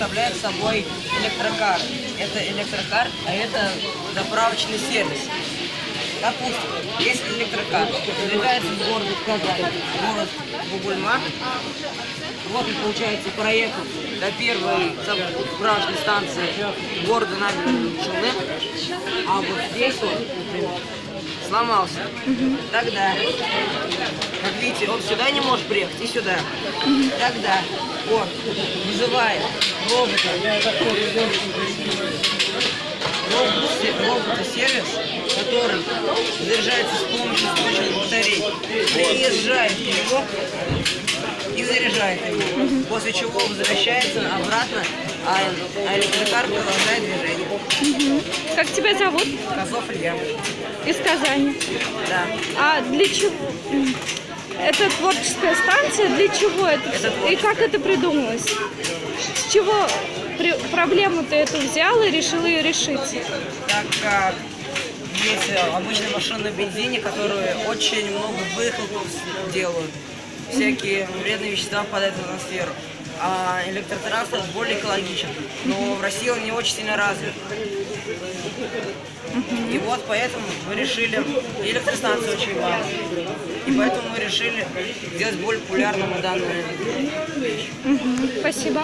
представляет собой электрокар. Это электрокар, а это заправочный сервис. Допустим, есть электрокар, двигается из города Казань, город Бугульма. Вот он, получается, проехал до первой заправочной станции города Набережные Челны. А вот здесь вот, например, сломался. Тогда, как видите, он сюда не может приехать и сюда. Тогда он вызывает робот-сервис, который заряжается с помощью источных батарей, приезжает в него и заряжает его, после чего возвращается обратно, а электрокар продолжает движение. Как тебя зовут? Козлов Илья. Из Казани. Да. А для чего? Это творческая станция, для чего это? И как это придумалось? С чего проблему ты эту взял и решил ее решить? Так как есть обычные машины на бензине, которые очень много выхлопов делают, всякие вредные вещества попадают в атмосферу. А электротранспорт более экологичен, но в России он не очень сильно развит. И вот поэтому мы решили, и электростанция очень важна, и поэтому мы решили сделать более популярным данную вещь. Спасибо.